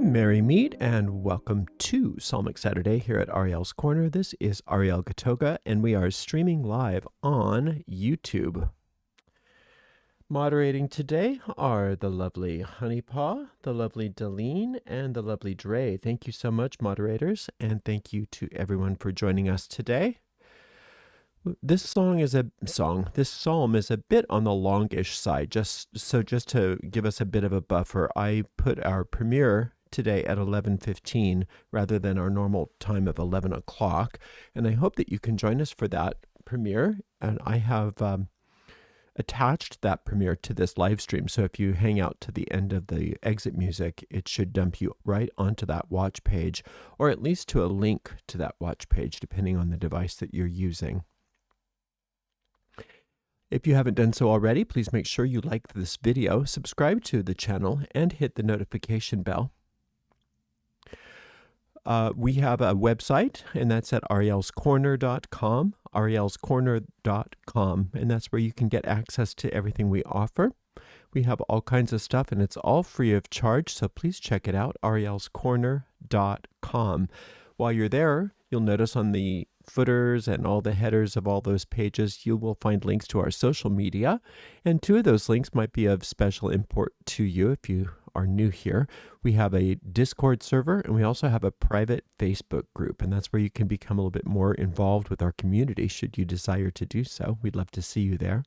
Merry meet and welcome to Psalmic Saturday here at Ariel's Corner. This is Ariel Gatoga and we are streaming live on YouTube. Moderating today are the lovely Honeypaw, the lovely Deline, and the lovely Dre. Thank you so much, moderators, and thank you to everyone for joining us today. This psalm is a bit on the longish side, just to give us a bit of a buffer. I put our premiere today at 11:15 rather than our normal time of 11 o'clock, and I hope that you can join us for that premiere. And I have attached that premiere to this live stream, so if you hang out to the end of the exit music, it should dump you right onto that watch page, or at least to a link to that watch page, depending on the device that you're using. If you haven't done so already, please make sure you like this video, subscribe to the channel, and hit the notification bell. We have a website, and that's at arielscorner.com, arielscorner.com, and that's where you can get access to everything we offer. We have all kinds of stuff, and it's all free of charge, so please check it out, arielscorner.com. While you're there, you'll notice on the footers and all the headers of all those pages, you will find links to our social media, and two of those links might be of special import to you if you are new here. We have a Discord server, and we also have a private Facebook group, and that's where you can become a little bit more involved with our community should you desire to do so. We'd love to see you there.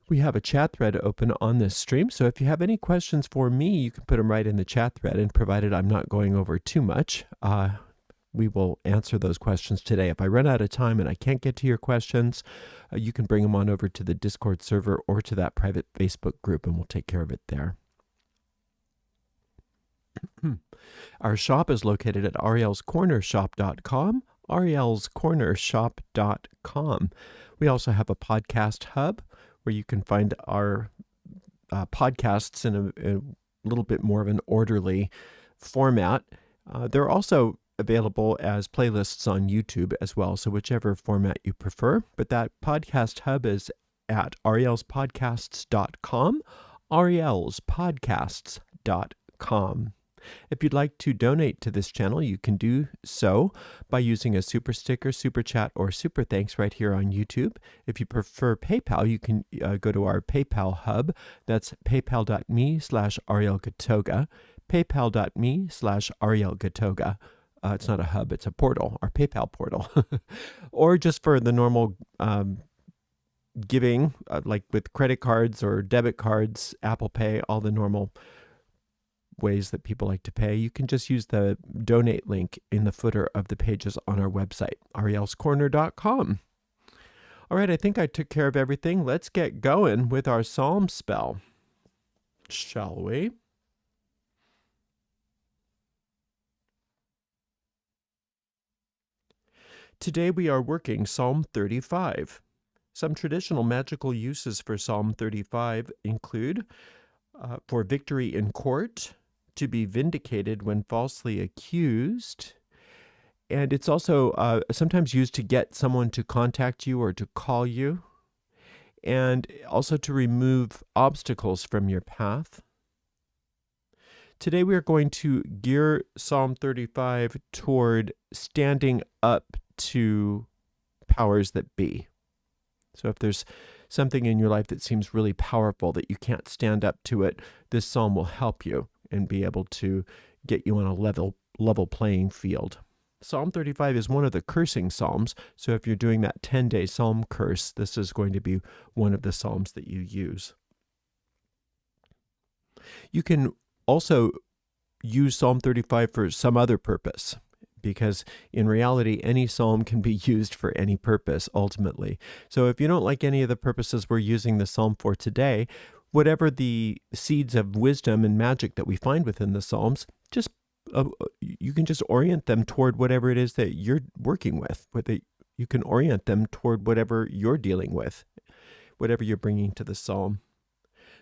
We have a chat thread open on this stream, so if you have any questions for me, you can put them right in the chat thread, and provided I'm not going over too much, we will answer those questions today. If I run out of time and I can't get to your questions, you can bring them on over to the Discord server or to that private Facebook group, and we'll take care of it there. Our shop is located at arielscornershop.com, arielscornershop.com. We also have a podcast hub where you can find our podcasts in a little bit more of an orderly format. They're also available as playlists on YouTube as well, so whichever format you prefer. But that podcast hub is at arielspodcasts.com, arielspodcasts.com. If you'd like to donate to this channel, you can do so by using a super sticker, super chat, or super thanks right here on YouTube. If you prefer PayPal, you can go to our PayPal hub. That's paypal.me/Ariel Gatoga, paypal.me/Ariel Gatoga. It's not a hub, it's a portal, our PayPal portal. Or just for the normal giving, like with credit cards or debit cards, Apple Pay, all the normal ways that people like to pay, you can just use the donate link in the footer of the pages on our website, arielscorner.com. All right, I think I took care of everything. Let's get going with our psalm spell, shall we? Today we are working Psalm 35. Some traditional magical uses for Psalm 35 include for victory in court, to be vindicated when falsely accused, and it's also sometimes used to get someone to contact you or to call you, and also to remove obstacles from your path. Today we are going to gear Psalm 35 toward standing up to powers that be. So if there's something in your life that seems really powerful that you can't stand up to it, this psalm will help you and be able to get you on a level playing field. Psalm 35 is one of the cursing psalms, so if you're doing that 10-day psalm curse, this is going to be one of the psalms that you use. You can also use Psalm 35 for some other purpose, because in reality, any psalm can be used for any purpose, ultimately. So if you don't like any of the purposes we're using the psalm for today, whatever the seeds of wisdom and magic that we find within the psalms, just you can just orient them toward whatever it is that you're working with. You can orient them toward whatever you're dealing with, whatever you're bringing to the psalm.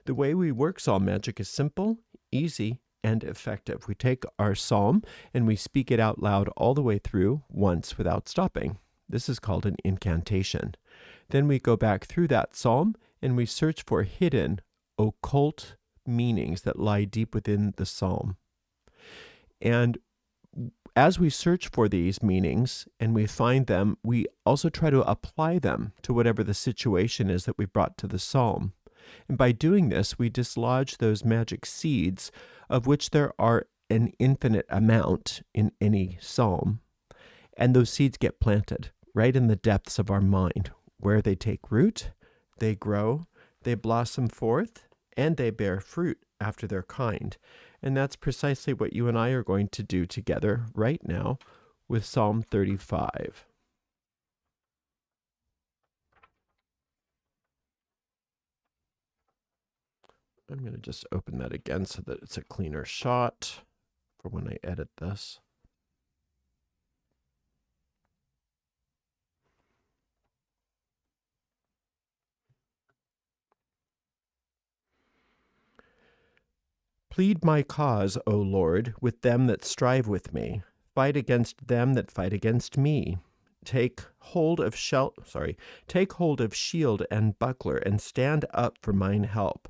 The way we work psalm magic is simple, easy, and effective. We take our psalm and we speak it out loud all the way through once without stopping. This is called an incantation. Then we go back through that psalm and we search for hidden, occult meanings that lie deep within the psalm. And as we search for these meanings and we find them, we also try to apply them to whatever the situation is that we brought to the psalm. And by doing this, we dislodge those magic seeds, of which there are an infinite amount in any psalm. And those seeds get planted right in the depths of our mind, where they take root, they grow, they blossom forth, and they bear fruit after their kind. And that's precisely what you and I are going to do together right now with Psalm 35. I'm going to just open that again so that it's a cleaner shot for when I edit this. Plead my cause, O Lord, with them that strive with me. Fight against them that fight against me. Take hold of shield and buckler, and stand up for mine help.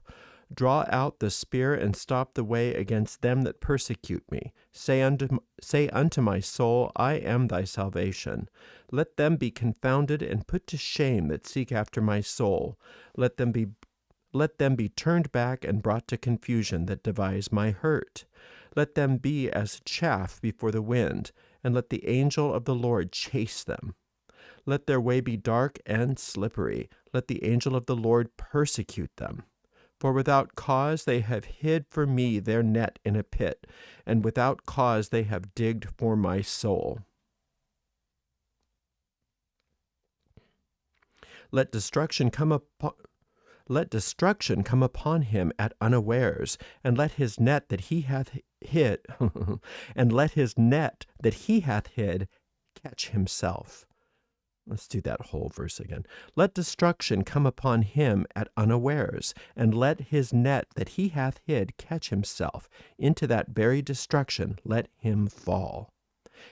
Draw out the spear and stop the way against them that persecute me. Say unto my soul, I am thy salvation. Let them be confounded and put to shame that seek after my soul. Let them be turned back and brought to confusion that devise my hurt. Let them be as chaff before the wind, and let the angel of the Lord chase them. Let their way be dark and slippery. Let the angel of the Lord persecute them. For without cause they have hid for me their net in a pit, and without cause they have digged for my soul. Let destruction come upon him at unawares, and let his net that he hath hid, catch himself. Let's do that whole verse again. Let destruction come upon him at unawares, and let his net that he hath hid catch himself. Into that very destruction let him fall.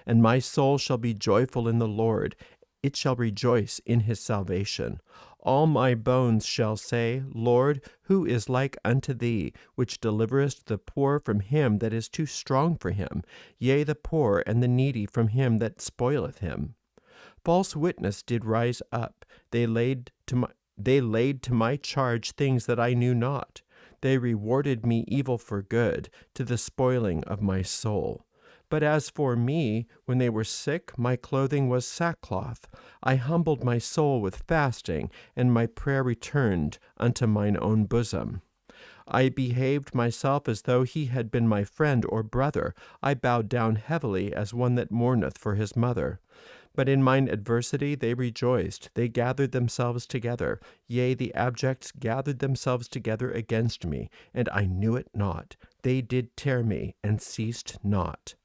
And my soul shall be joyful in the Lord. It shall rejoice in his salvation. All my bones shall say, Lord, who is like unto thee, which deliverest the poor from him that is too strong for him, yea, the poor and the needy from him that spoileth him? False witness did rise up. They laid to my charge things that I knew not. They rewarded me evil for good, to the spoiling of my soul. But as for me, when they were sick, my clothing was sackcloth. I humbled my soul with fasting, and my prayer returned unto mine own bosom. I behaved myself as though he had been my friend or brother. I bowed down heavily as one that mourneth for his mother. But in mine adversity they rejoiced. They gathered themselves together. Yea, the abjects gathered themselves together against me, and I knew it not. They did tear me, and ceased not.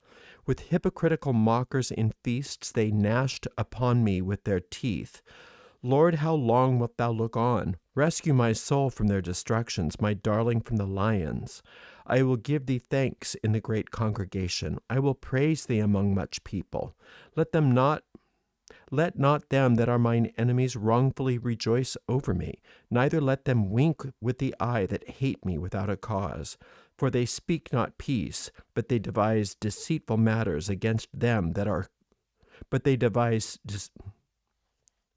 With hypocritical mockers in feasts they gnashed upon me with their teeth. Lord, how long wilt thou look on? Rescue my soul from their destructions, my darling from the lions. I will give thee thanks in the great congregation. I will praise thee among much people. Let not them that are mine enemies wrongfully rejoice over me, neither let them wink with the eye that hate me without a cause. For they speak not peace, but they devise deceitful matters against them that are...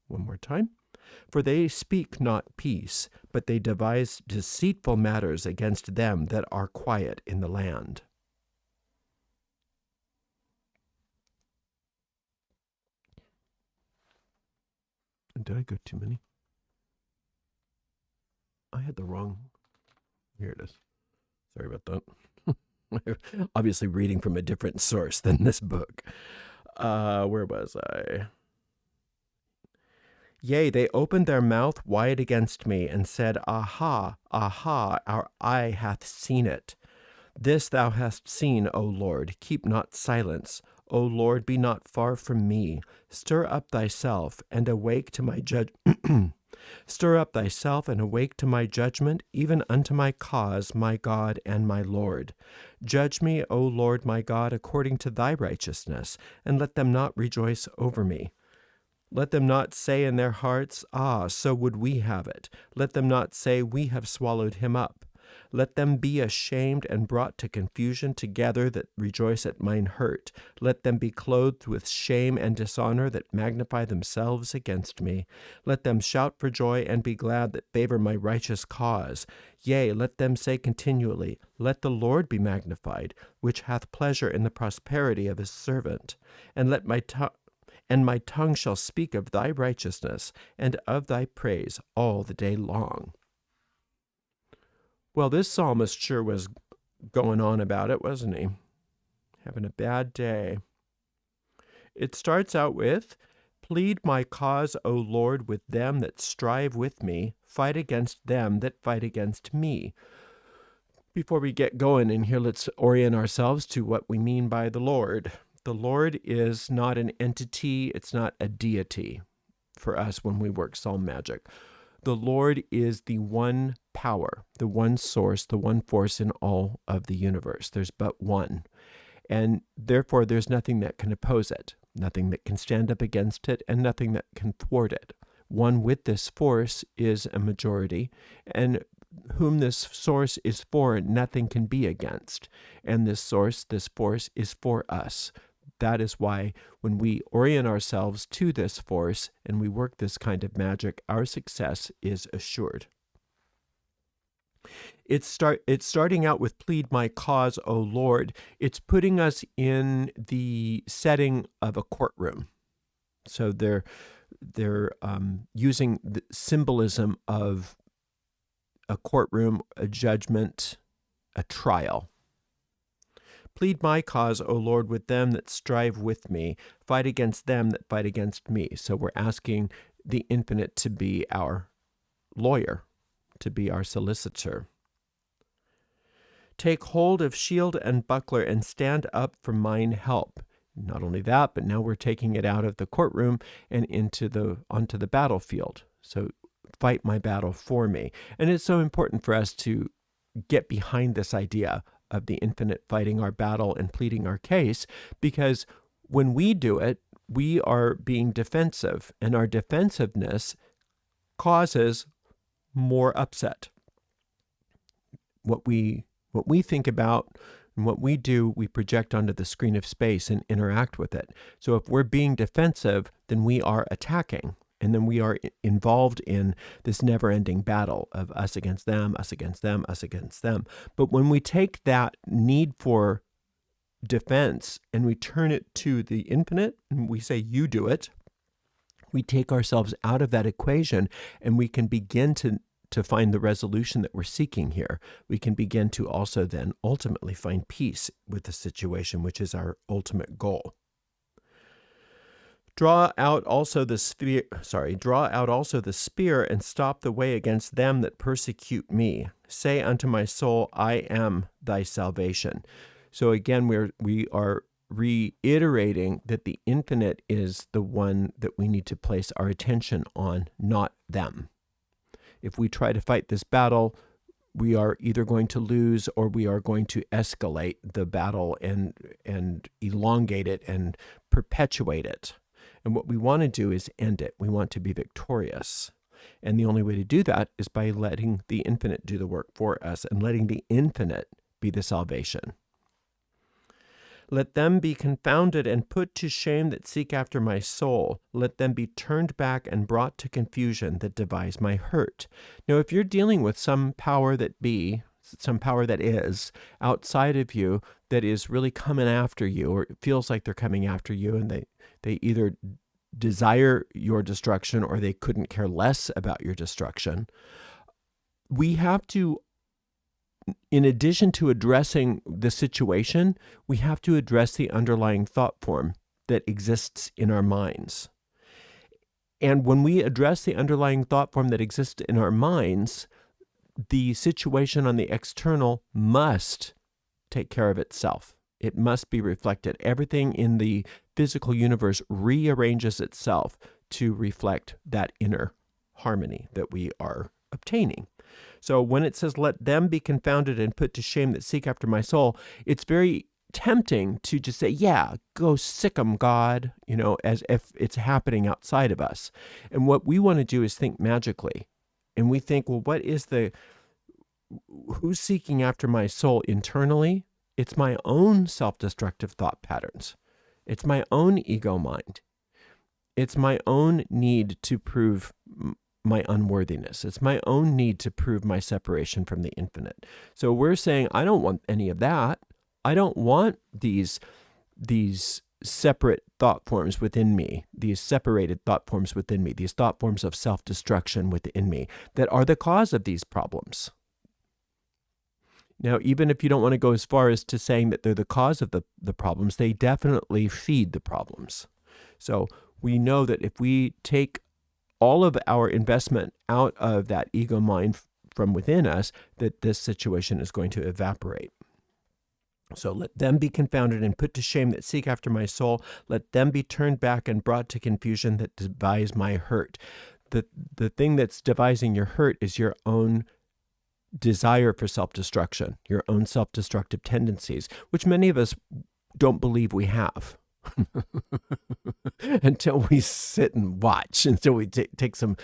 One more time. For they speak not peace, but they devise deceitful matters against them that are quiet in the land. Did I go too many? I had the wrong... Here it is. Sorry about that. Obviously reading from a different source than this book. Where was I? Yea, they opened their mouth wide against me, and said, Aha, aha, our eye hath seen it. This thou hast seen, O Lord, keep not silence. O Lord, be not far from me. Stir up thyself, and awake to my Stir up thyself, and awake to my judgment, even unto my cause, my God and my Lord. Judge me, O Lord my God, according to thy righteousness, and let them not rejoice over me. Let them not say in their hearts, Ah, so would we have it. Let them not say, We have swallowed him up. Let them be ashamed and brought to confusion together that rejoice at mine hurt. Let them be clothed with shame and dishonor that magnify themselves against me. Let them shout for joy and be glad that favor my righteous cause. Yea, let them say continually, Let the Lord be magnified, which hath pleasure in the prosperity of his servant. And let my tongue shall speak of thy righteousness and of thy praise all the day long. Well, this psalmist sure was going on about it, wasn't he? Having a bad day. It starts out with, Plead my cause, O Lord, with them that strive with me. Fight against them that fight against me. Before we get going in here, let's orient ourselves to what we mean by the Lord. The Lord is not an entity, it's not a deity for us when we work psalm magic. The Lord is the one power, the one source, the one force in all of the universe. There's but one. And therefore, there's nothing that can oppose it, nothing that can stand up against it, and nothing that can thwart it. One with this force is a majority, and whom this source is for, nothing can be against. And this source, this force, is for us. That is why when we orient ourselves to this force and we work this kind of magic, our success is assured. It's starting out with plead my cause, O Lord. It's putting us in the setting of a courtroom. So they're using the symbolism of a courtroom, a judgment, a trial. Plead my cause, O Lord, with them that strive with me. Fight against them that fight against me. So we're asking the infinite to be our lawyer, to be our solicitor. Take hold of shield and buckler and stand up for mine help. Not only that, but now we're taking it out of the courtroom and onto the battlefield. So fight my battle for me. And it's so important for us to get behind this idea of the infinite fighting our battle and pleading our case, because when we do it, we are being defensive, and our defensiveness causes more upset. What we think about and what we do, we project onto the screen of space and interact with it. So if we're being defensive, then we are attacking. And then we are involved in this never-ending battle of us against them, us against them, us against them. But when we take that need for defense and we turn it to the infinite, and we say, you do it, we take ourselves out of that equation, and we can begin to find the resolution that we're seeking here. We can begin to also then ultimately find peace with the situation, which is our ultimate goal. Draw out also the spear and stop the way against them that persecute me. Say unto my soul, I am thy salvation. So again, we are reiterating that the infinite is the one that we need to place our attention on, not them. If we try to fight this battle, we are either going to lose or we are going to escalate the battle and elongate it and perpetuate it. And what we want to do is end it. We want to be victorious. And the only way to do that is by letting the infinite do the work for us and letting the infinite be the salvation. Let them be confounded and put to shame that seek after my soul. Let them be turned back and brought to confusion that devise my hurt. Now, if you're dealing with some power that is outside of you that is really coming after you, or it feels like they're coming after you, and they either desire your destruction or they couldn't care less about your destruction, we have to, in addition to addressing the situation, we have to address the underlying thought form that exists in our minds. And when we address the underlying thought form that exists in our minds, the situation on the external must take care of itself. It must be reflected. Everything in the physical universe rearranges itself to reflect that inner harmony that we are obtaining. So when it says, let them be confounded and put to shame that seek after my soul, it's very tempting to just say, yeah, go sick 'em, God, as if it's happening outside of us. And what we want to do is think magically. And we think, well, what is the who's seeking after my soul internally? It's my own self-destructive thought patterns. It's my own ego mind. It's my own need to prove my unworthiness. It's my own need to prove my separation from the infinite. So we're saying, I don't want any of that. I don't want these separate thought forms within me, these separated thought forms within me, these thought forms of self-destruction within me that are the cause of these problems. Now, even if you don't want to go as far as to saying that they're the cause of the problems, they definitely feed the problems. So we know that if we take all of our investment out of that ego mind from within us, that this situation is going to evaporate. So let them be confounded and put to shame that seek after my soul. Let them be turned back and brought to confusion that devise my hurt. The thing that's devising your hurt is your own desire for self-destruction, your own self-destructive tendencies, which many of us don't believe we have. Until we sit and watch, until we take some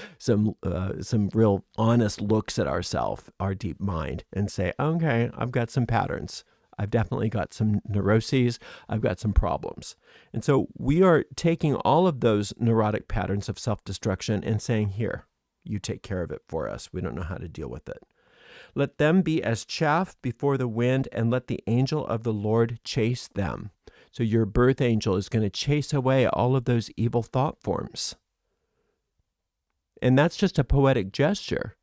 real honest looks at ourselves, our deep mind, and say, okay, I've got some patterns. I've definitely got some neuroses. I've got some problems. And so we are taking all of those neurotic patterns of self-destruction and saying, here, you take care of it for us. We don't know how to deal with it. Let them be as chaff before the wind, and let the angel of the Lord chase them. So your birth angel is going to chase away all of those evil thought forms. And that's just a poetic gesture.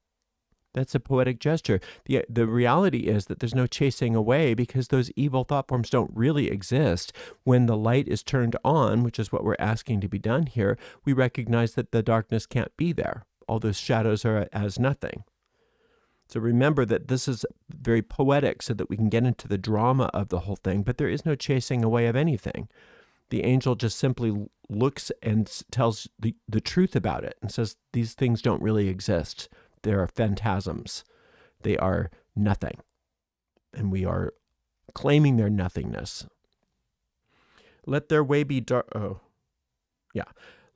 That's a poetic gesture. The reality is that there's no chasing away, because those evil thought forms don't really exist. When the light is turned on, which is what we're asking to be done here, we recognize that the darkness can't be there. All those shadows are as nothing. So remember that this is very poetic so that we can get into the drama of the whole thing, but there is no chasing away of anything. The angel just simply looks and tells the truth about it and says, these things don't really exist. They are phantasms. They are nothing. And we are claiming their nothingness. Let their way be dark.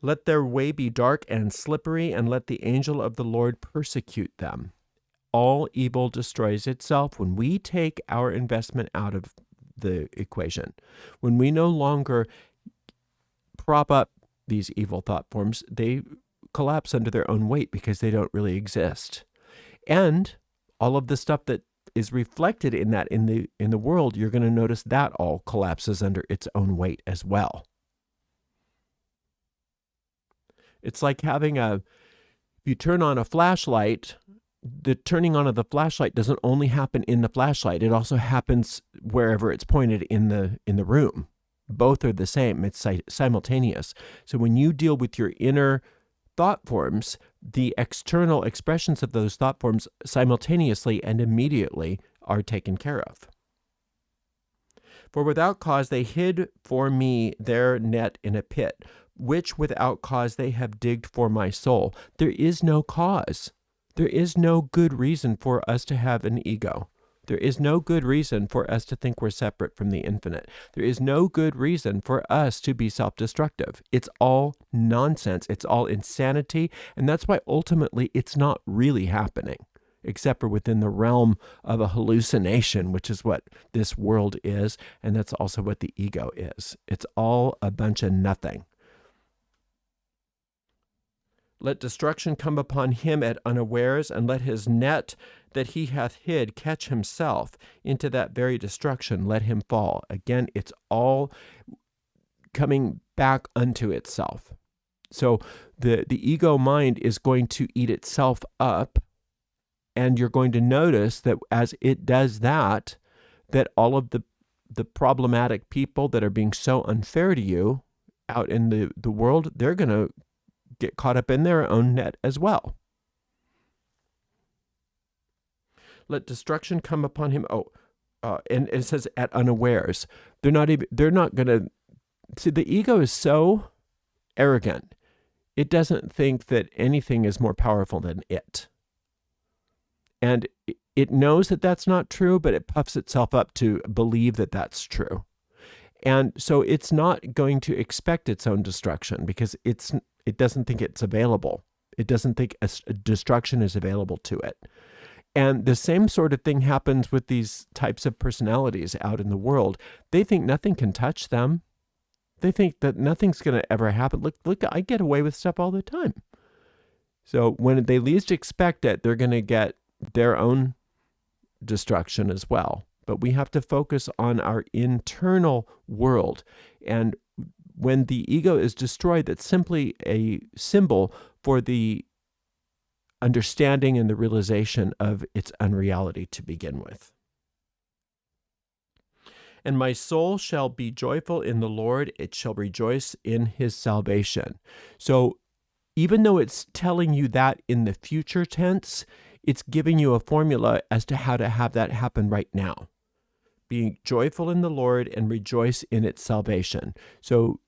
Let their way be dark and slippery, and let the angel of the Lord persecute them. All evil destroys itself when we take our investment out of the equation. When we no longer prop up these evil thought forms, they collapse under their own weight because they don't really exist. And all of the stuff that is reflected in that in the world, you're going to notice that all collapses under its own weight as well. It's like having if you turn on a flashlight, the turning on of the flashlight doesn't only happen in the flashlight. It also happens wherever it's pointed in the room. Both are the same. It's simultaneous. So when you deal with your inner thought forms, the external expressions of those thought forms simultaneously and immediately are taken care of. For without cause they hid for me their net in a pit, which without cause they have digged for my soul. There is no cause. There is no good reason for us to have an ego. There is no good reason for us to think we're separate from the infinite. There is no good reason for us to be self-destructive. It's all nonsense. It's all insanity. And that's why ultimately it's not really happening, except for within the realm of a hallucination, which is what this world is. And that's also what the ego is. It's all a bunch of nothing. Let destruction come upon him at unawares, and let his net that he hath hid catch himself. Into that very destruction let him fall. Again, it's all coming back unto itself. So the ego mind is going to eat itself up, and you're going to notice that as it does that, that all of the problematic people that are being so unfair to you out in the world, they're going to get caught up in their own net as well. Let destruction come upon him. And it says at unawares. They're not going to see. The ego is so arrogant. It doesn't think that anything is more powerful than it. And it knows that that's not true, but it puffs itself up to believe that that's true. And so it's not going to expect its own destruction because it doesn't think it's available. It doesn't think destruction is available to it. And the same sort of thing happens with these types of personalities out in the world. They think nothing can touch them. They think that nothing's going to ever happen. Look, I get away with stuff all the time. So when they least expect it, they're going to get their own destruction as well. But we have to focus on our internal world. And when the ego is destroyed, that's simply a symbol for the understanding and the realization of its unreality to begin with. And my soul shall be joyful in the Lord, it shall rejoice in his salvation. So even though it's telling you that in the future tense, it's giving you a formula as to how to have that happen right now. Being joyful in the Lord and rejoice in its salvation. So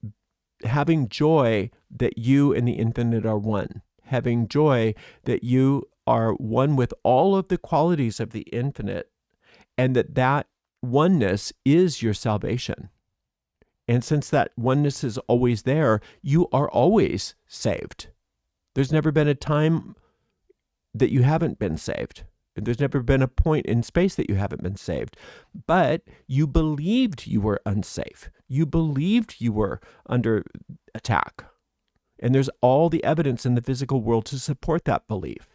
having joy that you and the infinite are one. Having joy that you are one with all of the qualities of the infinite, and that oneness is your salvation. And since that oneness is always there, you are always saved. There's never been a time that you haven't been saved. There's never been a point in space that you haven't been saved. But you believed you were unsafe. You believed you were under attack. And there's all the evidence in the physical world to support that belief.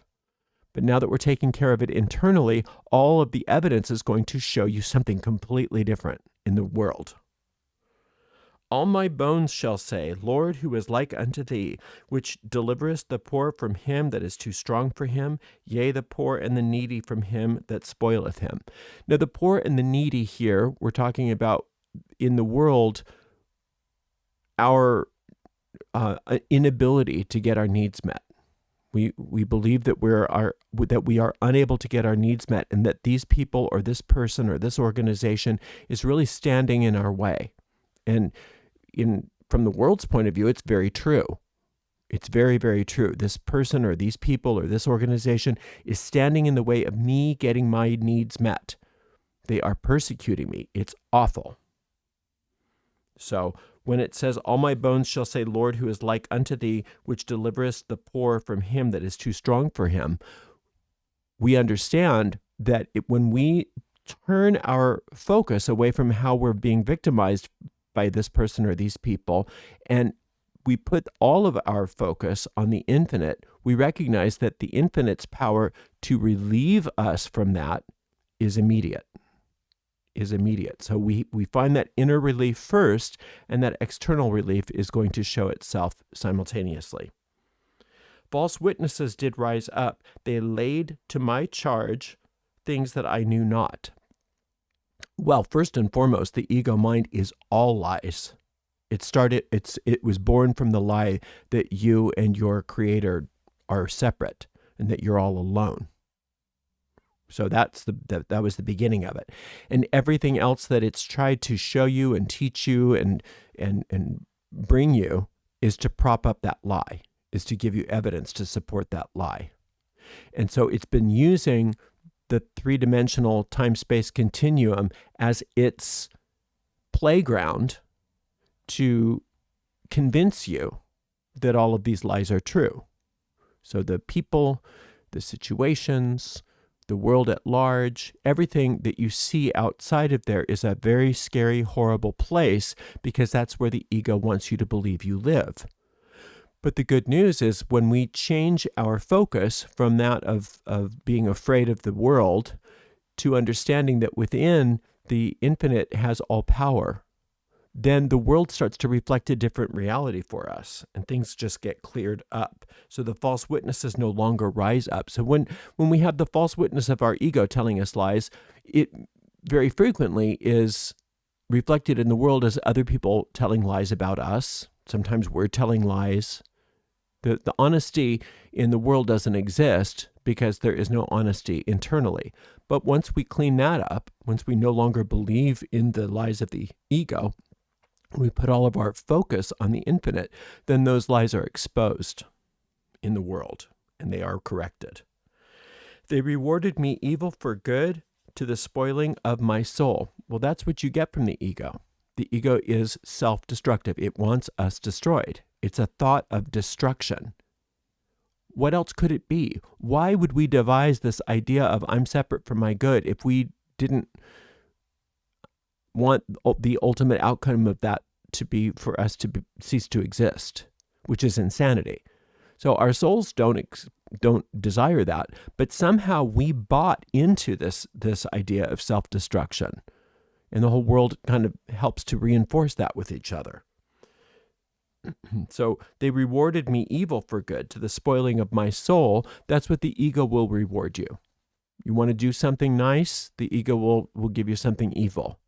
But now that we're taking care of it internally, all of the evidence is going to show you something completely different in the world. All my bones shall say, Lord, who is like unto thee, which deliverest the poor from him that is too strong for him, yea, the poor and the needy from him that spoileth him. Now, the poor and the needy here, we're talking about in the world, our inability to get our needs met. We believe that we are unable to get our needs met, and that these people or this person or this organization is really standing in our way. And from the world's point of view, it's very true. It's very, very true. This person or these people or this organization is standing in the way of me getting my needs met. They are persecuting me. It's awful. So when it says, all my bones shall say, Lord, who is like unto thee, which deliverest the poor from him that is too strong for him, we understand that when we turn our focus away from how we're being victimized by this person or these people, and we put all of our focus on the infinite, we recognize that the infinite's power to relieve us from that is immediate. So we find that inner relief first, and that external relief is going to show itself simultaneously. False witnesses did rise up. They laid to my charge things that I knew not. Well, first and foremost, the ego mind is all lies. It was born from the lie that you and your creator are separate and that you're all alone. So that was the beginning of it. And everything else that it's tried to show you and teach you and bring you is to prop up that lie, is to give you evidence to support that lie. And so it's been using the three-dimensional time-space continuum as its playground to convince you that all of these lies are true. So the people, the situations, the world at large, everything that you see outside of there is a very scary, horrible place, because that's where the ego wants you to believe you live. But the good news is when we change our focus from that of being afraid of the world to understanding that within the infinite has all power, then the world starts to reflect a different reality for us, and things just get cleared up. So the false witnesses no longer rise up. So when we have the false witness of our ego telling us lies, it very frequently is reflected in the world as other people telling lies about us. Sometimes we're telling lies. The honesty in the world doesn't exist because there is no honesty internally. But once we clean that up, once we no longer believe in the lies of the ego, we put all of our focus on the infinite, then those lies are exposed in the world, and they are corrected. They rewarded me evil for good to the spoiling of my soul. Well, that's what you get from the ego. The ego is self-destructive. It wants us destroyed. It's a thought of destruction. What else could it be? Why would we devise this idea of I'm separate from my good if we didn't want the ultimate outcome of that to be for us to cease to exist, which is insanity. So our souls don't desire that, but somehow we bought into this idea of self-destruction, and the whole world kind of helps to reinforce that with each other. So they rewarded me evil for good, to the spoiling of my soul. That's what the ego will reward you. You want to do something nice, the ego will give you something evil.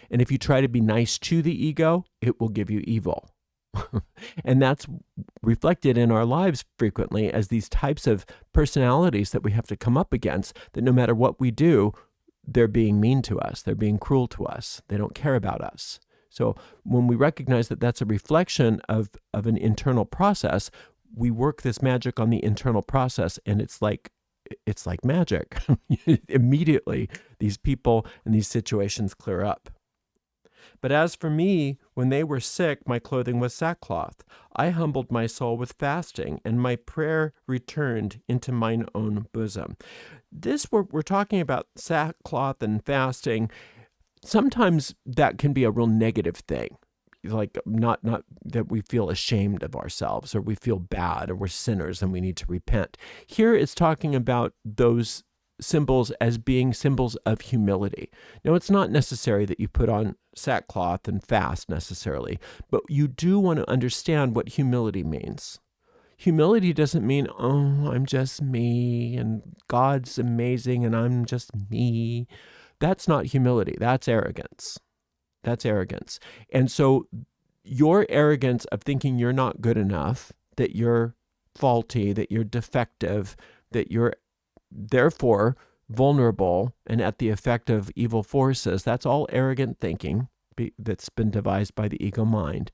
And if you try to be nice to the ego, it will give you evil. And that's reflected in our lives frequently as these types of personalities that we have to come up against, that no matter what we do, they're being mean to us, they're being cruel to us, they don't care about us. So when we recognize that that's a reflection of an internal process, we work this magic on the internal process, and it's like magic. Immediately, these people and these situations clear up. But as for me, when they were sick, my clothing was sackcloth. I humbled my soul with fasting, and my prayer returned into mine own bosom. We're talking about sackcloth and fasting. Sometimes that can be a real negative thing, like not that we feel ashamed of ourselves or we feel bad or we're sinners and we need to repent. Here it's talking about those symbols as being symbols of humility. Now, it's not necessary that you put on sackcloth and fast necessarily, but you do want to understand what humility means. Humility doesn't mean, oh, I'm just me and God's amazing and I'm just me. That's not humility. That's arrogance. That's arrogance. And so your arrogance of thinking you're not good enough, that you're faulty, that you're defective, that you're therefore vulnerable and at the effect of evil forces, that's all arrogant thinking that's been devised by the ego mind.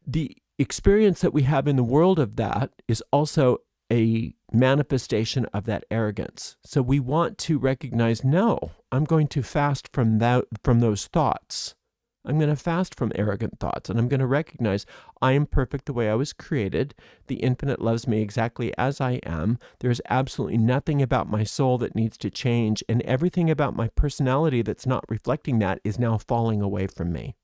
The experience that we have in the world of that is also a manifestation of that arrogance. So we want to recognize, no, I'm going to fast from those thoughts. I'm going to fast from arrogant thoughts, and I'm going to recognize I am perfect the way I was created. The infinite loves me exactly as I am. There's absolutely nothing about my soul that needs to change, and everything about my personality that's not reflecting that is now falling away from me.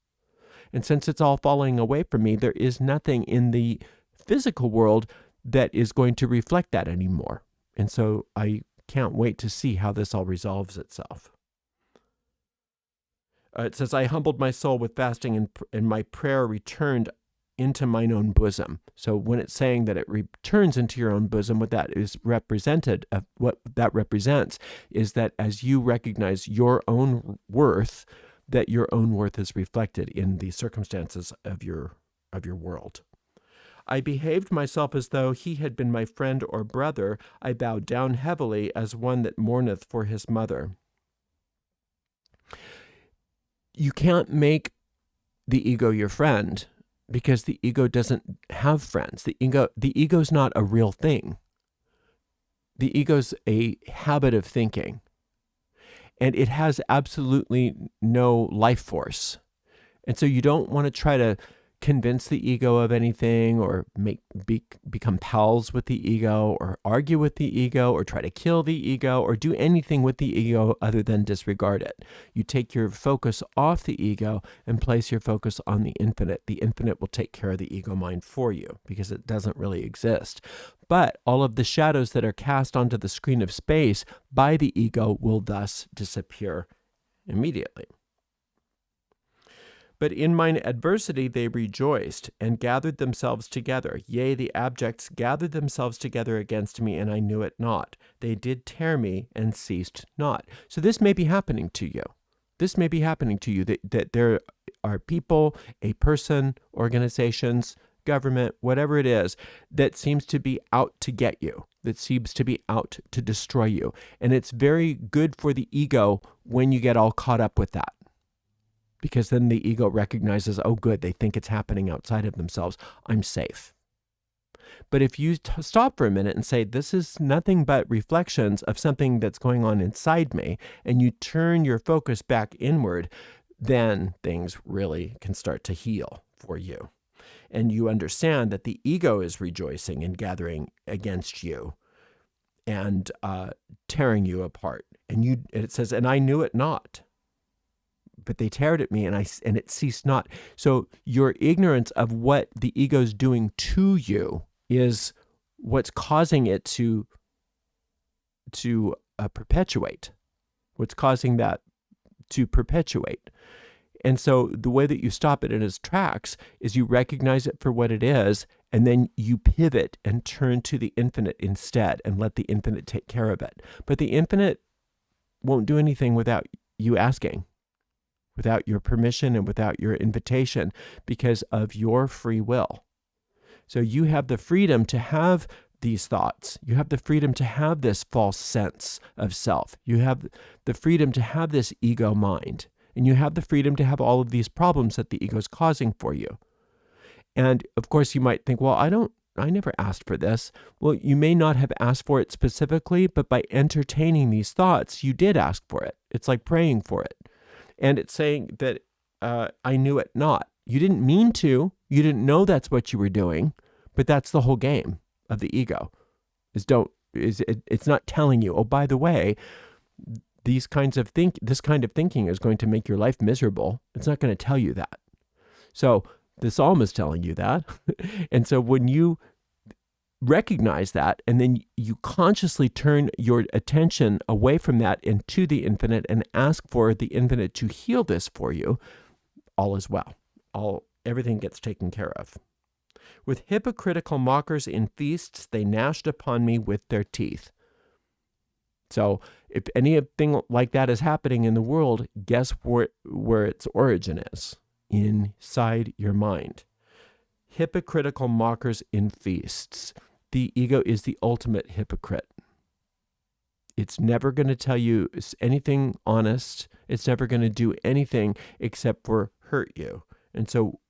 And since it's all falling away from me, there is nothing in the physical world that is going to reflect that anymore. And so I can't wait to see how this all resolves itself. It says, I humbled my soul with fasting, and my prayer returned into mine own bosom. So when it's saying that it returns into your own bosom, what that is represented, what that represents is that as you recognize your own worth, that your own worth is reflected in the circumstances of your world. I behaved myself as though he had been my friend or brother. I bowed down heavily as one that mourneth for his mother. You can't make the ego your friend because the ego doesn't have friends. The ego's not a real thing. The ego's a habit of thinking, and it has absolutely no life force. And so you don't want to try to convince the ego of anything or become pals with the ego or argue with the ego or try to kill the ego or do anything with the ego other than disregard it. You take your focus off the ego and place your focus on the infinite. The infinite will take care of the ego mind for you because it doesn't really exist. But all of the shadows that are cast onto the screen of space by the ego will thus disappear immediately. But in mine adversity they rejoiced, and gathered themselves together. Yea, the abjects gathered themselves together against me, and I knew it not. They did tear me, and ceased not. So this may be happening to you. This may be happening to you, that there are people, a person, organizations, government, whatever it is, that seems to be out to get you, that seems to be out to destroy you. And it's very good for the ego when you get all caught up with that. Because then the ego recognizes, oh, good, they think it's happening outside of themselves. I'm safe. But if you stop for a minute and say, this is nothing but reflections of something that's going on inside me, and you turn your focus back inward, then things really can start to heal for you. and you understand that the ego is rejoicing and gathering against you and tearing you apart. And it says, and I knew it not, but they teared at me, and it ceased not. So your ignorance of what the ego is doing to you is what's causing it to perpetuate. What's causing that to perpetuate. And so the way that you stop it in its tracks is you recognize it for what it is, and then you pivot and turn to the infinite instead and let the infinite take care of it. But the infinite won't do anything without you asking, without your permission and without your invitation, because of your free will. So you have the freedom to have these thoughts. You have the freedom to have this false sense of self. You have the freedom to have this ego mind. And you have the freedom to have all of these problems that the ego is causing for you. And of course, you might think, well, I never asked for this. Well, you may not have asked for it specifically, but by entertaining these thoughts, you did ask for it. It's like praying for it. And it's saying that I knew it not. You didn't mean to. You didn't know that's what you were doing. But that's the whole game of the ego. It's not telling you, oh, by the way, this kind of thinking is going to make your life miserable. It's not going to tell you that. So the psalm is telling you that. And so when you recognize that, and then you consciously turn your attention away from that into the infinite and ask for the infinite to heal this for you, all is well. Everything gets taken care of. With hypocritical mockers in feasts, they gnashed upon me with their teeth. So if anything like that is happening in the world, guess where its origin is? Inside your mind. Hypocritical mockers in feasts. The ego is the ultimate hypocrite. It's never going to tell you anything honest. It's never going to do anything except for hurt you. And so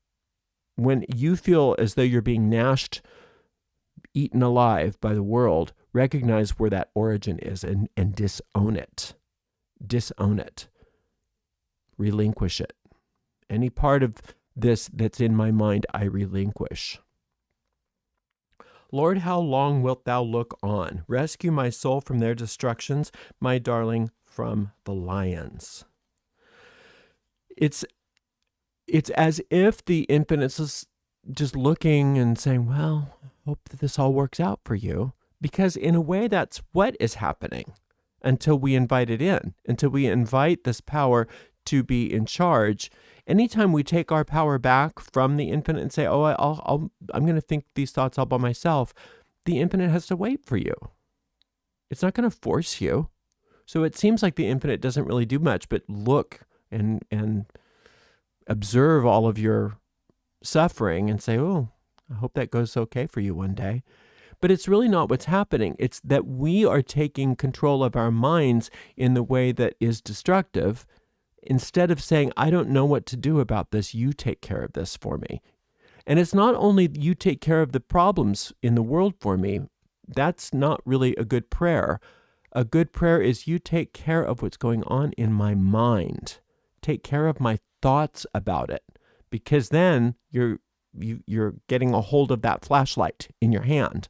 when you feel as though you're being gnashed, eaten alive by the world, recognize where that origin is and disown it. Disown it. Relinquish it. Any part of this that's in my mind, I relinquish. Lord, how long wilt thou look on? Rescue my soul from their destructions, my darling from the lions. It's as if the infinite is just looking and saying, well, hope that this all works out for you. Because in a way, that's what is happening until we invite it in, until we invite this power to be in charge. Anytime we take our power back from the infinite and say, oh, I'm going to think these thoughts all by myself, the infinite has to wait for you. It's not going to force you. So it seems like the infinite doesn't really do much, but look and observe all of your suffering and say, oh, I hope that goes okay for you one day. But it's really not what's happening. It's that we are taking control of our minds in the way that is destructive. Instead of saying, I don't know what to do about this, you take care of this for me. And it's not only you take care of the problems in the world for me. That's not really a good prayer. A good prayer is you take care of what's going on in my mind. Take care of my thoughts about it. Because then you're getting a hold of that flashlight in your hand.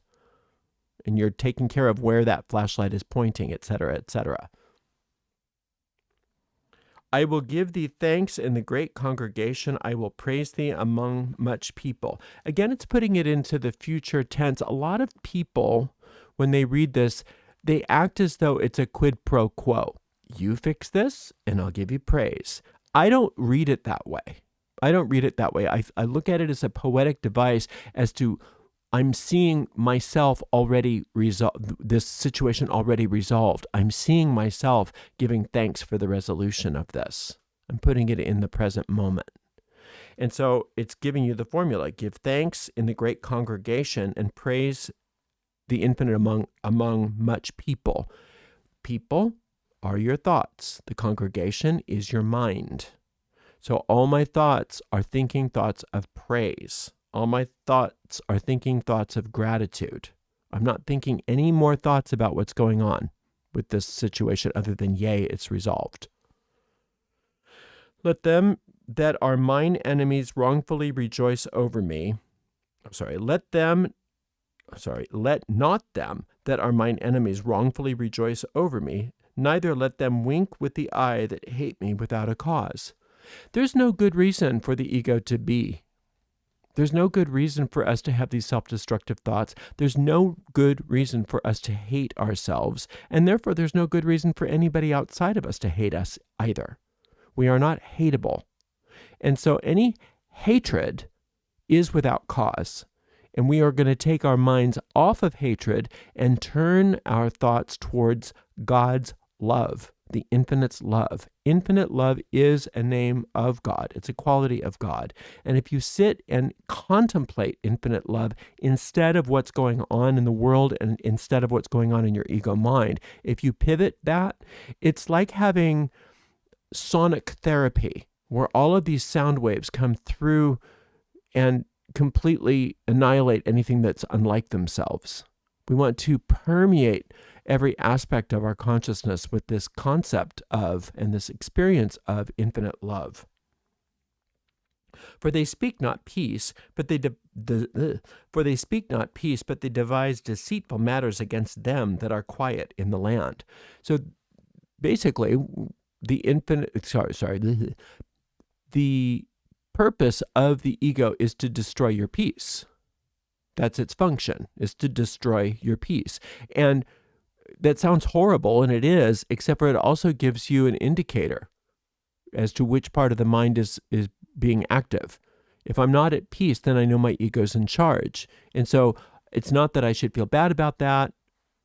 And you're taking care of where that flashlight is pointing, etc., etc. I will give thee thanks in the great congregation. I will praise thee among much people. Again, it's putting it into the future tense. A lot of people, when they read this, they act as though it's a quid pro quo. You fix this, and I'll give you praise. I don't read it that way. I look at it as a poetic device as to I'm seeing myself already this situation already resolved. I'm seeing myself giving thanks for the resolution of this. I'm putting it in the present moment. And so it's giving you the formula. Give thanks in the great congregation and praise the infinite among much people. People are your thoughts. The congregation is your mind. So all my thoughts are thinking thoughts of praise. All my thoughts are thinking thoughts of gratitude. I'm not thinking any more thoughts about what's going on with this situation other than, yay, it's resolved. Let them that are mine enemies wrongfully rejoice over me. let not them that are mine enemies wrongfully rejoice over me, neither let them wink with the eye that hate me without a cause. There's no good reason for the ego to be. There's no good reason for us to have these self-destructive thoughts. There's no good reason for us to hate ourselves, and therefore there's no good reason for anybody outside of us to hate us either. We are not hateable. And so any hatred is without cause. And we are going to take our minds off of hatred and turn our thoughts towards God's love, the infinite's love. Infinite love is a name of God. It's a quality of God. And if you sit and contemplate infinite love instead of what's going on in the world and instead of what's going on in your ego mind, if you pivot that, it's like having sonic therapy, where all of these sound waves come through and completely annihilate anything that's unlike themselves. We want to permeate every aspect of our consciousness with this concept of and this experience of infinite love. For they speak not peace, but they devise deceitful matters against them that are quiet in the land. So basically, the purpose of the ego is to destroy your peace. That's its function, is to destroy your peace. And that sounds horrible, and it is, except for it also gives you an indicator as to which part of the mind is being active. If I'm not at peace, then I know my ego's in charge. And so it's not that I should feel bad about that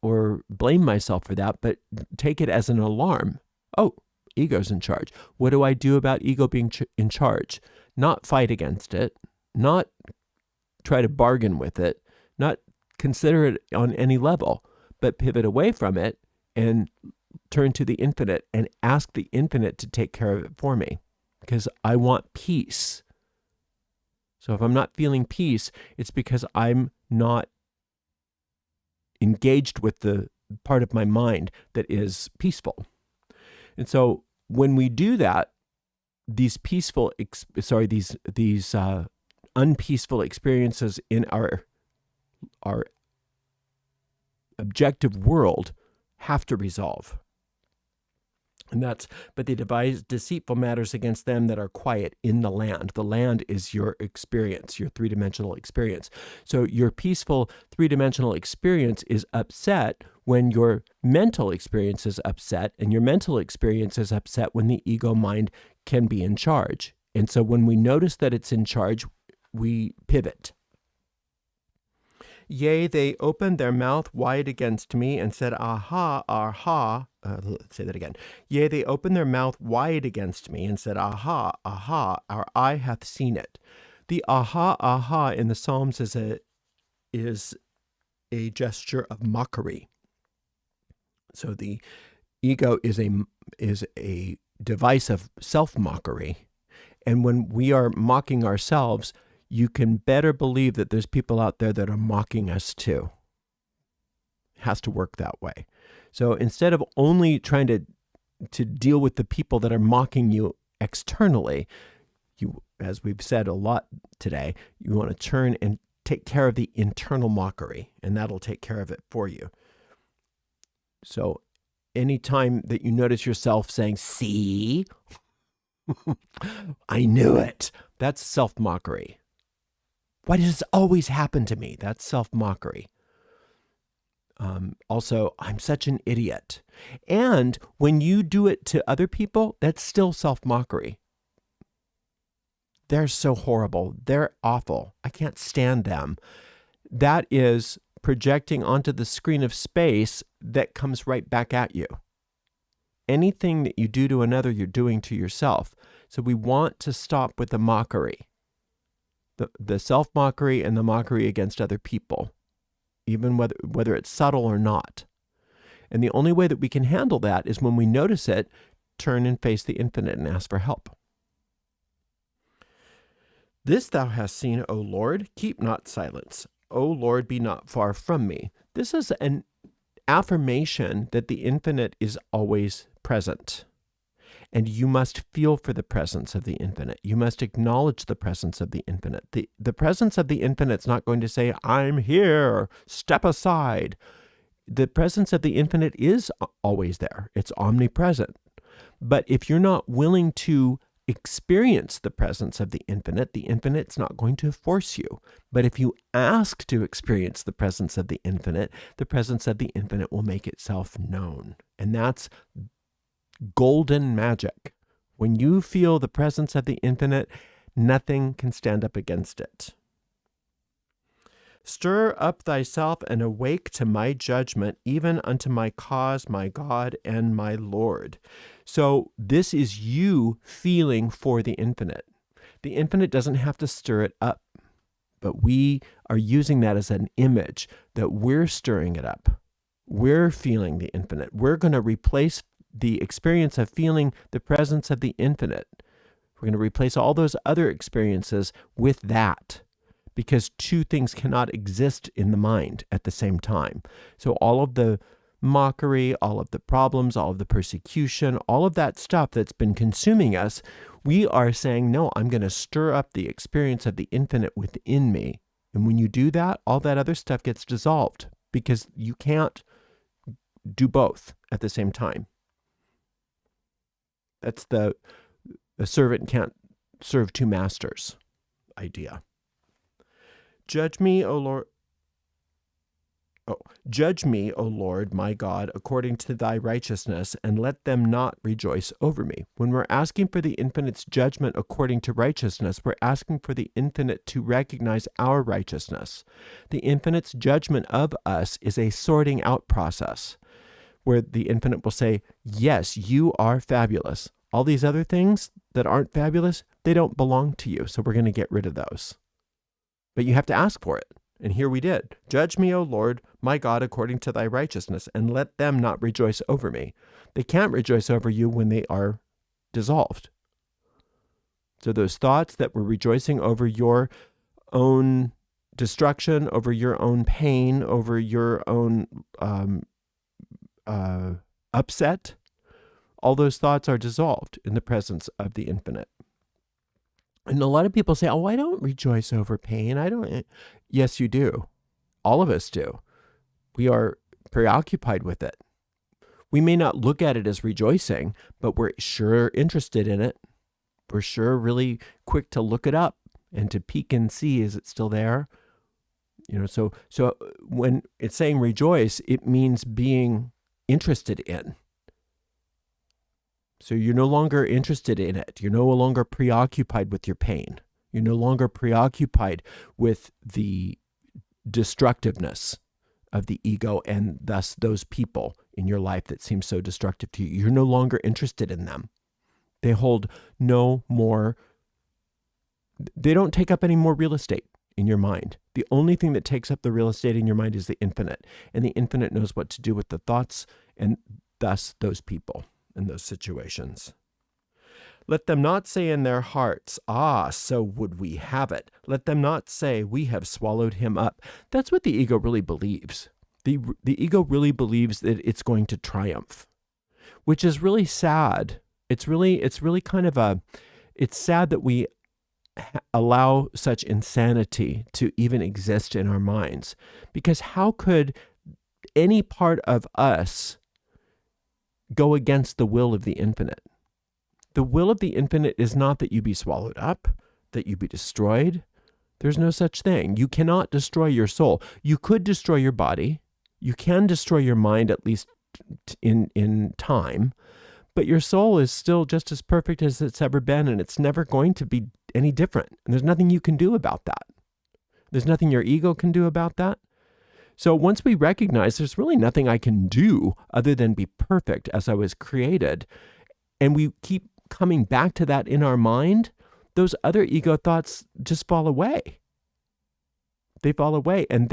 or blame myself for that, but take it as an alarm. Oh, ego's in charge. What do I do about ego being in charge? Not fight against it, not try to bargain with it, not consider it on any level, but pivot away from it and turn to the infinite and ask the infinite to take care of it for me, because I want peace. So if I'm not feeling peace, it's because I'm not engaged with the part of my mind that is peaceful. And so when we do that, these unpeaceful experiences in our objective world have to resolve. And but they devise deceitful matters against them that are quiet in the land. The land is your experience, your three-dimensional experience. So your peaceful three-dimensional experience is upset when your mental experience is upset, and your mental experience is upset when the ego mind can be in charge. And so when we notice that it's in charge, we pivot. Yea, they opened their mouth wide against me and said, Aha, aha. Let's say that again. Yea, they opened their mouth wide against me and said, Aha, aha, our eye hath seen it. The aha, aha in the Psalms is a gesture of mockery. So the ego is a device of self-mockery. And when we are mocking ourselves, you can better believe that there's people out there that are mocking us too. It has to work that way. So instead of only trying to deal with the people that are mocking you externally, you, as we've said a lot today, you want to turn and take care of the internal mockery, and that'll take care of it for you. So anytime that you notice yourself saying, see, I knew it, that's self-mockery. Why does this always happen to me? That's self-mockery. Also, I'm such an idiot. And when you do it to other people, that's still self-mockery. They're so horrible. They're awful. I can't stand them. That is projecting onto the screen of space that comes right back at you. Anything that you do to another, you're doing to yourself. So we want to stop with the mockery. The self-mockery and the mockery against other people, even whether it's subtle or not. And the only way that we can handle that is when we notice it, turn and face the infinite and ask for help. This thou hast seen, O Lord, keep not silence. O Lord, be not far from me. This is an affirmation that the infinite is always present. And you must feel for the presence of the infinite. You must acknowledge the presence of the infinite. The presence of the infinite is not going to say, I'm here, step aside. The presence of the infinite is always there. It's omnipresent. But if you're not willing to experience the presence of the infinite's not going to force you. But if you ask to experience the presence of the infinite will make itself known. And that's golden magic. When you feel the presence of the infinite, nothing can stand up against it. Stir up thyself and awake to my judgment, even unto my cause, my God and my Lord. So this is you feeling for the infinite. The infinite doesn't have to stir it up, but we are using that as an image that we're stirring it up. We're feeling the infinite. We're going to replace the experience of feeling the presence of the infinite. We're going to replace all those other experiences with that, because two things cannot exist in the mind at the same time. So all of the mockery, all of the problems, all of the persecution, all of that stuff that's been consuming us, we are saying, no, I'm going to stir up the experience of the infinite within me. And when you do that, all that other stuff gets dissolved, because you can't do both at the same time. That's the servant can't serve two masters idea. Judge me, O Lord. Judge me, O Lord, my God, according to thy righteousness, and let them not rejoice over me. When we're asking for the infinite's judgment according to righteousness, we're asking for the infinite to recognize our righteousness. The infinite's judgment of us is a sorting out process, where the infinite will say, yes, you are fabulous. All these other things that aren't fabulous, they don't belong to you, so we're going to get rid of those. But you have to ask for it. And here we did. Judge me, O Lord, my God, according to thy righteousness, and let them not rejoice over me. They can't rejoice over you when they are dissolved. So those thoughts that were rejoicing over your own destruction, over your own pain, over your own upset, all those thoughts are dissolved in the presence of the infinite. And a lot of people say, oh, I don't rejoice over pain. I don't. Yes, you do. All of us do. We are preoccupied with it. We may not look at it as rejoicing, but we're sure interested in it. We're sure really quick to look it up and to peek and see, is it still there? You know, so when it's saying rejoice, it means being interested in. So you're no longer interested in it. You're no longer preoccupied with your pain. You're no longer preoccupied with the destructiveness of the ego and thus those people in your life that seem so destructive to you. You're no longer interested in them. They hold no more, they don't take up any more real estate in your mind. The only thing that takes up the real estate in your mind is the infinite. And the infinite knows what to do with the thoughts and thus those people in those situations. Let them not say in their hearts, ah, so would we have it. Let them not say, we have swallowed him up. That's what the ego really believes. The ego really believes that it's going to triumph, which is really sad. It's really kind of it's sad that we allow such insanity to even exist in our minds, because how could any part of us go against the will of the infinite? The will of the infinite is not that you be swallowed up, that you be destroyed. There's no such thing. You cannot destroy your soul. You could destroy your body. You can destroy your mind, at least in time, but your soul is still just as perfect as it's ever been, and it's never going to be any different. And there's nothing you can do about that. There's nothing your ego can do about that. So once we recognize there's really nothing I can do other than be perfect as I was created, and we keep coming back to that in our mind, those other ego thoughts just fall away. They fall away, and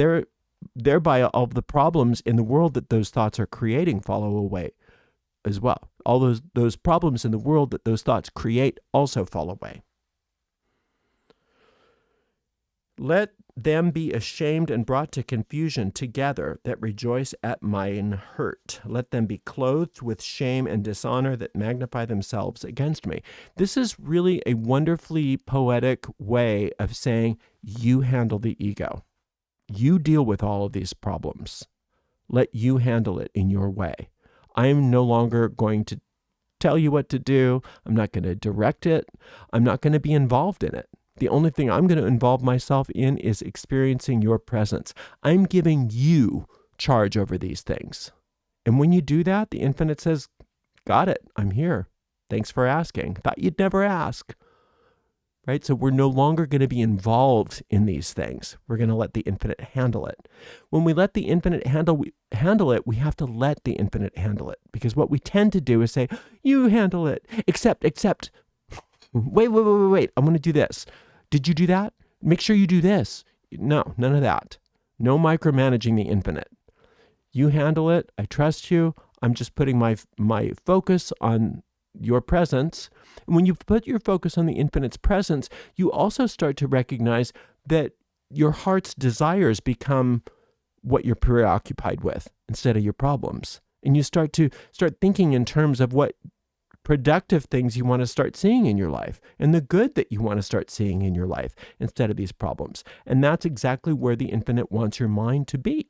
thereby all the problems in the world that those thoughts are creating fall away as well. All those problems in the world that those thoughts create also fall away. Let them be ashamed and brought to confusion together that rejoice at mine hurt. Let them be clothed with shame and dishonor that magnify themselves against me. This is really a wonderfully poetic way of saying, you handle the ego. You deal with all of these problems. Let you handle it in your way. I'm no longer going to tell you what to do. I'm not going to direct it. I'm not going to be involved in it. The only thing I'm going to involve myself in is experiencing your presence. I'm giving you charge over these things. And when you do that, the infinite says, got it, I'm here. Thanks for asking. Thought you'd never ask. Right? So we're no longer going to be involved in these things. We're going to let the infinite handle it. When we let the infinite handle it, we have to let the infinite handle it. Because what we tend to do is say, you handle it, except. Wait, I'm going to do this. Did you do that? Make sure you do this. No, none of that. No micromanaging the infinite. You handle it. I trust you. I'm just putting my focus on your presence. And when you put your focus on the infinite's presence, you also start to recognize that your heart's desires become what you're preoccupied with instead of your problems. And you start thinking in terms of what productive things you want to start seeing in your life and the good that you want to start seeing in your life instead of these problems. And that's exactly where the infinite wants your mind to be.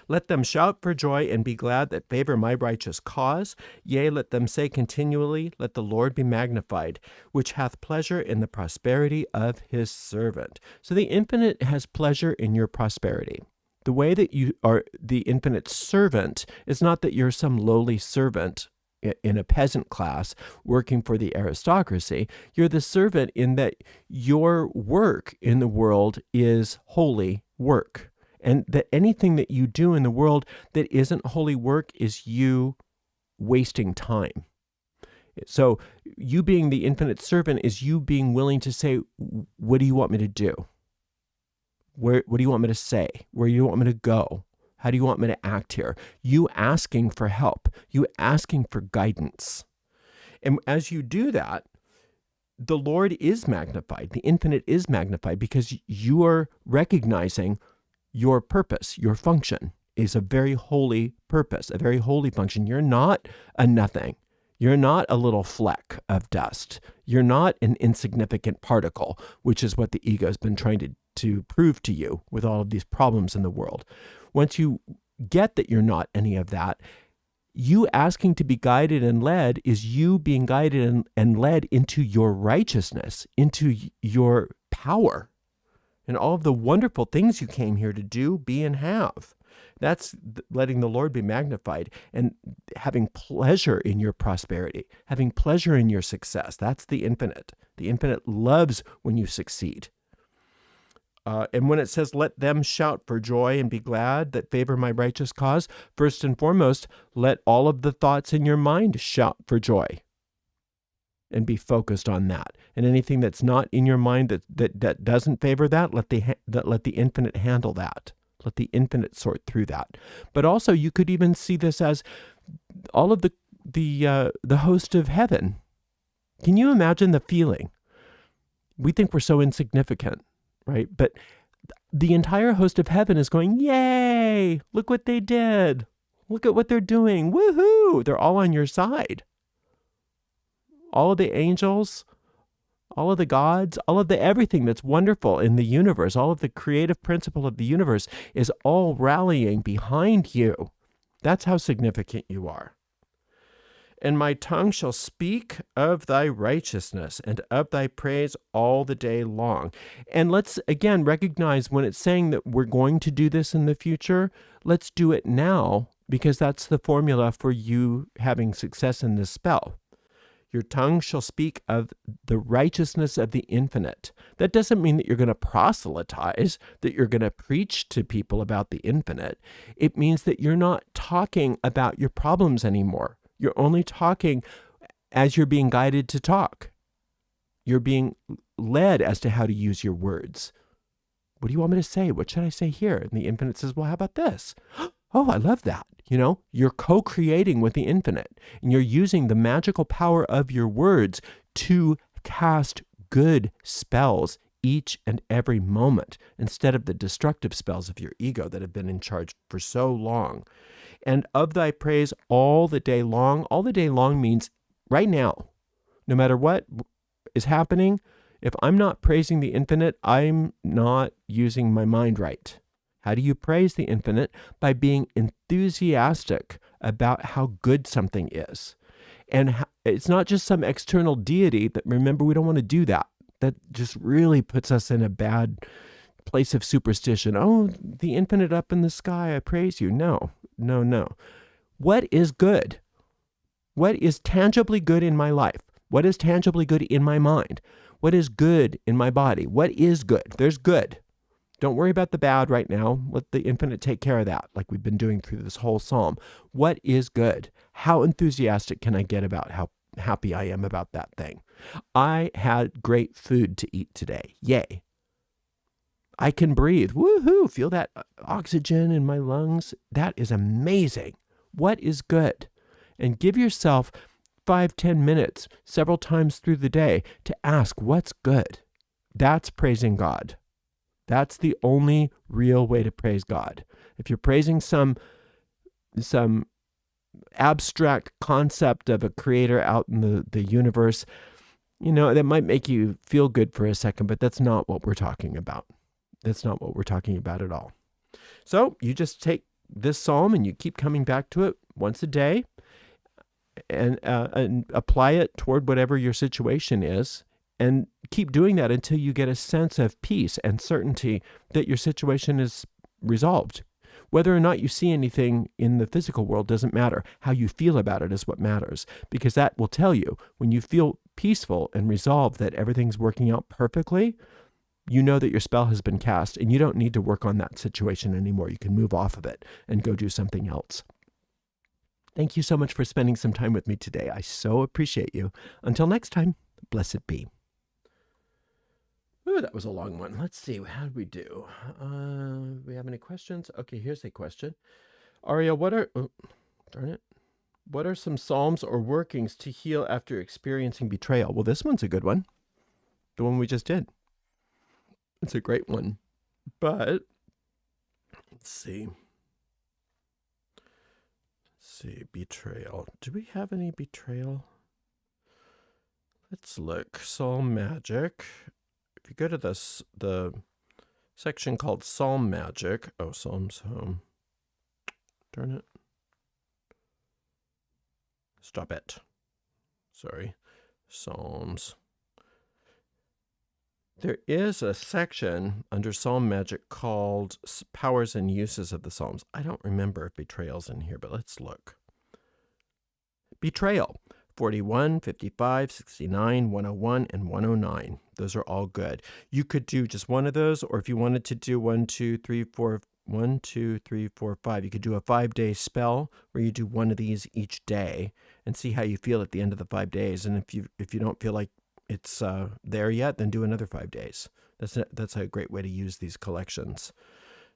Let them shout for joy and be glad that favor my righteous cause. Yea, let them say continually, let the Lord be magnified, which hath pleasure in the prosperity of his servant. So the infinite has pleasure in your prosperity. The way that you are the infinite servant is not that you're some lowly servant in a peasant class working for the aristocracy. You're the servant in that your work in the world is holy work. And that anything that you do in the world that isn't holy work is you wasting time. So you being the infinite servant is you being willing to say, what do you want me to do? What do you want me to say? Where do you want me to go? How do you want me to act here? You asking for help. You asking for guidance. And as you do that, the Lord is magnified. The infinite is magnified because you are recognizing your purpose, your function is a very holy purpose, a very holy function. You're not a nothing. You're not a little fleck of dust. You're not an insignificant particle, which is what the ego has been trying to prove to you with all of these problems in the world. Once you get that you're not any of that, you asking to be guided and led is you being guided and led into your righteousness, into your power, and all of the wonderful things you came here to do, be, and have. That's letting the Lord be magnified and having pleasure in your prosperity, having pleasure in your success. That's the infinite. The infinite loves when you succeed. And when it says, let them shout for joy and be glad that favor my righteous cause, first and foremost, let all of the thoughts in your mind shout for joy and be focused on that. And anything that's not in your mind that doesn't favor that, let the infinite handle that. Let the infinite sort through that. But also, you could even see this as all of the host of heaven. Can you imagine the feeling? We think we're so insignificant, right? But the entire host of heaven is going, yay, look what they did. Look at what they're doing. Woohoo! They're all on your side. All of the angels, all of the gods, all of the everything that's wonderful in the universe, all of the creative principle of the universe is all rallying behind you. That's how significant you are. And my tongue shall speak of thy righteousness and of thy praise all the day long. And let's, again, recognize when it's saying that we're going to do this in the future, let's do it now, because that's the formula for you having success in this spell. Your tongue shall speak of the righteousness of the infinite. That doesn't mean that you're going to proselytize, that you're going to preach to people about the infinite. It means that you're not talking about your problems anymore. You're only talking as you're being guided to talk. You're being led as to how to use your words. What do you want me to say? What should I say here? And the infinite says, well, how about this? Oh, I love that. You know, you're co-creating with the infinite, and you're using the magical power of your words to cast good spells each and every moment instead of the destructive spells of your ego that have been in charge for so long. And of thy praise all the day long. All the day long means right now, no matter what is happening. If I'm not praising the infinite, I'm not using my mind right. How do you praise the infinite? By being enthusiastic about how good something is. And it's not just some external deity that, remember, we don't want to do that. That just really puts us in a bad place of superstition. Oh, the infinite up in the sky, I praise you. No. What is good? What is tangibly good in my life? What is tangibly good in my mind? What is good in my body? What is good? There's good. Don't worry about the bad right now. Let the infinite take care of that, like we've been doing through this whole psalm. What is good? How enthusiastic can I get about how happy I am about that thing? I had great food to eat today. Yay. I can breathe. Woohoo! Feel that oxygen in my lungs. That is amazing. What is good? And give yourself 5-10 minutes several times through the day to ask what's good. That's praising God. That's the only real way to praise God. If you're praising some abstract concept of a creator out in the universe, that might make you feel good for a second, but that's not what we're talking about. That's not what we're talking about at all. So you just take this psalm and you keep coming back to it once a day and apply it toward whatever your situation is. And keep doing that until you get a sense of peace and certainty that your situation is resolved. Whether or not you see anything in the physical world doesn't matter. How you feel about it is what matters, because that will tell you when you feel peaceful and resolved that everything's working out perfectly, you know that your spell has been cast and you don't need to work on that situation anymore. You can move off of it and go do something else. Thank you so much for spending some time with me today. I so appreciate you. Until next time, blessed be. Ooh, that was a long one. Let's see. How did we do? We have any questions? Okay, here's a question. Ariel, what are some psalms or workings to heal after experiencing betrayal? Well, this one's a good one. The one we just did. It's a great one. But let's see. Betrayal. Do we have any betrayal? Let's look. Psalm Magic. If you go to the section called Psalm Magic, Psalms Home. Darn it. Stop it. Sorry. Psalms. There is a section under Psalm Magic called Powers and Uses of the Psalms. I don't remember if betrayal's in here, but let's look. Betrayal. 41, 55, 69, 101, and 109. Those are all good. You could do just one of those, or if you wanted to do 1, 2, 3, 4, 5, you could do a 5-day spell where you do one of these each day and see how you feel at the end of the 5 days. And if you don't feel like it's there yet, then do another 5 days. That's a great way to use these collections.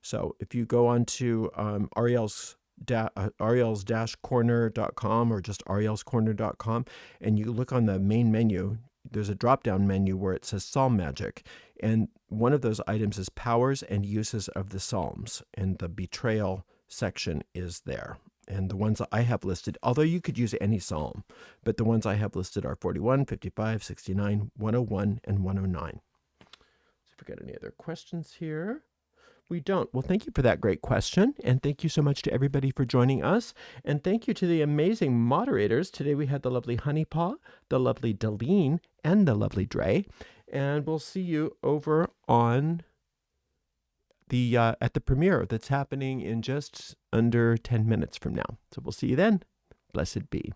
So if you go on to ariels-corner.com or just arielscorner.com and you look on the main menu, there's a drop-down menu where it says Psalm Magic, and one of those items is Powers and Uses of the Psalms, and the betrayal section is there. And the ones that I have listed, although you could use any psalm, but the ones I have listed are 41, 55, 69, 101, and 109. So if we got any other questions here? We don't. Well, thank you for that great question. And thank you so much to everybody for joining us. And thank you to the amazing moderators. Today we had the lovely Honeypaw, the lovely Deline, and the lovely Dre. And we'll see you over on at the premiere that's happening in just under 10 minutes from now. So we'll see you then. Blessed be.